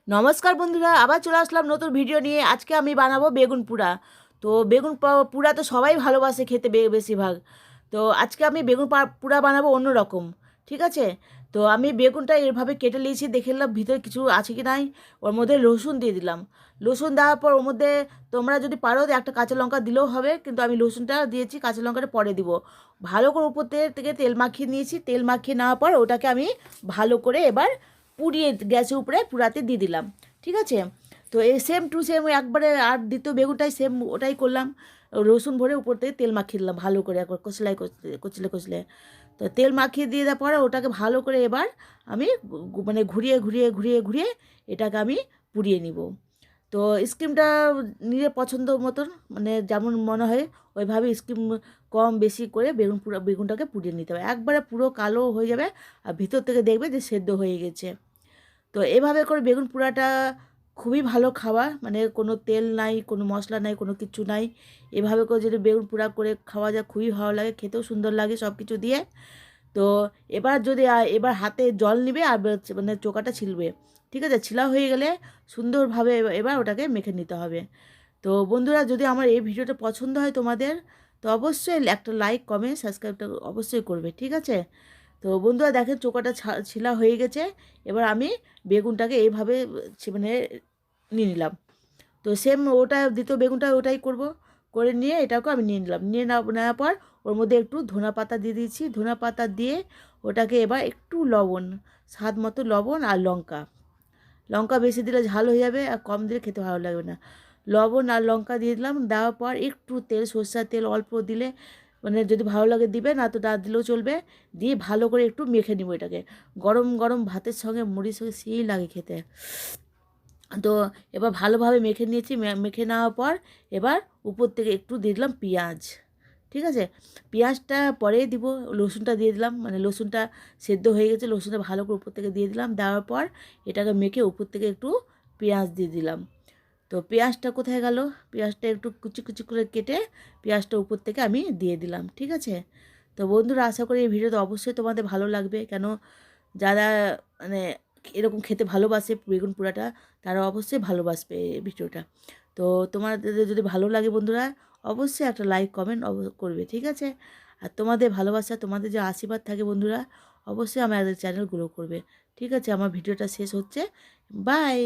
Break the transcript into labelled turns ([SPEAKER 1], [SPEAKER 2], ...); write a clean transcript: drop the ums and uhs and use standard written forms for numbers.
[SPEAKER 1] নমস্কার বন্ধুরা, আবার চলে আসলাম নতুন ভিডিও নিয়ে। আজকে আমি বানাবো বেগুন পোড়া। তো বেগুন পোড়া তো সবাই ভালোবাসে খেতে বেশিরভাগ। তো আজকে আমি বেগুন পোড়া বানাবো অন্য রকম। ঠিক আছে? তো আমি বেগুনটা এভাবে কেটে নিয়েছি, দেখে নিলাম ভিতরে কিছু আছে কি নাই। ওর মধ্যে রসুন দিয়ে দিলাম। রসুন দেওয়ার পর ওর মধ্যে তোমরা যদি পারো একটা কাঁচা লঙ্কা দিলেও হবে, কিন্তু আমি রসুনটা দিয়েছি, কাঁচা লঙ্কাটা পরে দিব। ভালো করে উপর থেকে তেল মাখিয়ে নিয়েছি। তেল মাখিয়ে নেওয়ার পর ওটাকে আমি ভালো করে এবার পুড়িয়ে গ্যাসের উপরে পুরাতে দিয়ে দিলাম। ঠিক আছে? তো এই সেম টু সেম একবারে আর দ্বিতীয় বেগুনটাই সেম ওটাই করলাম। রসুন ভরে উপর থেকে তেল মাখিয়ে দিলাম ভালো করে, একবার কচলাই কচলে কচলে। তো তেল মাখিয়ে দিয়ে দেওয়ার পরে ওটাকে ভালো করে এবার আমি মানে ঘুরিয়ে ঘুরিয়ে ঘুরিয়ে ঘুরিয়ে এটাকে আমি পুড়িয়ে নিব। তো স্কিমটা নিজের পছন্দ মতন, মানে যেমন মনে হয় ওইভাবে স্কিম কম বেশি করে বেগুনটাকে পুড়িয়ে নিতে হবে। একবারে পুরো কালো হয়ে যাবে আর ভিতর থেকে দেখবে যে সেদ্ধ হয়ে গেছে। তো এভাবে করে বেগুন পোড়াটা খুবই ভালো খাওয়া, মানে কোনো তেল নাই, কোনো মশলা নাই, কোনো কিছু নাই। এভাবে করে যদি বেগুন পোড়া করে খাওয়া যায় খুবই ভালো লাগে, খেতেও সুন্দর লাগে সব কিছু দিয়ে। তো এবার যদি এবার হাতে জল নিবে আর মানে চোকাটা ছিলবে। ঠিক আছে? ছিলা হয়ে গেলে সুন্দরভাবে এবার ওটাকে মেখে নিতে হবে। তো বন্ধুরা, যদি আমার এই ভিডিওটা পছন্দ হয় তোমাদের, তো অবশ্যই একটা লাইক কমেন্ট সাবস্ক্রাইবটা অবশ্যই করবে। ঠিক আছে? তো বন্ধুরা দেখেন চোকাটা ছিলা হয়ে গেছে। এবার আমি বেগুনটাকে এইভাবে মানে নিয়ে নিলাম। তো সেম ওটা দ্বিতীয় বেগুনটা ওটাই করব। করে নিয়ে এটাকেও আমি নিয়ে নিলাম। নেওয়ার পর ওর মধ্যে একটু ধনা পাতা দিয়ে দিয়েছি। ধনা পাতা দিয়ে ওটাকে এবার একটু লবণ, স্বাদ মতো লবণ আর লঙ্কা। লঙ্কা বেশি দিলে ঝাল হয়ে যাবে, আর কম দিলে খেতে ভালো লাগবে না। লবণ আর লঙ্কা দিয়ে দিলাম। দেওয়ার পর একটু তেল, সরষের তেল অল্প দিলে, মানে যদি ভালো লাগে দিবে, না তো না দিলেও চলবে। দিয়ে ভালো করে একটু মেখে নিব এটাকে। গরম গরম ভাতের সঙ্গে মুড়ির সঙ্গে সেই লাগে খেতে। তো এবার ভালোভাবে মেখে নিয়েছি। মেখে নেওয়ার পর এবার উপর থেকে একটু দিয়ে দিলাম পেঁয়াজ। ঠিক আছে? পেঁয়াজটা পরে দিব। রসুনটা দিয়ে দিলাম, মানে রসুনটা সেদ্ধ হয়ে গেছে, রসুনটা ভালো করে উপর থেকে দিয়ে দিলাম। দেওয়ার পর এটাকে মেখে উপর থেকে একটু পেঁয়াজ দিয়ে দিলাম। তো পেঁয়াজটা কোথায় গেল? পেঁয়াজটা একটু কুচি কুচি করে কেটে পেঁয়াজটা উপর থেকে আমি দিয়ে দিলাম। ঠিক আছে? তো বন্ধুরা, আশা করি এই ভিডিওটা অবশ্যই তোমাদের ভালো লাগবে। কেন, যারা মানে এরকম খেতে ভালোবাসে বেগুন পোড়াটা, তারা অবশ্যই ভালোবাসবে এই ভিডিওটা। তো তোমাদের যদি ভালো লাগে বন্ধুরা, অবশ্যই একটা লাইক কমেন্ট করবে। ঠিক আছে? আর তোমাদের ভালোবাসা, তোমাদের যে আশীর্বাদ থাকে বন্ধুরা, অবশ্যই আমাদের চ্যানেল গ্রো করবে। ঠিক আছে? আমার ভিডিওটা শেষ হচ্ছে। বাই।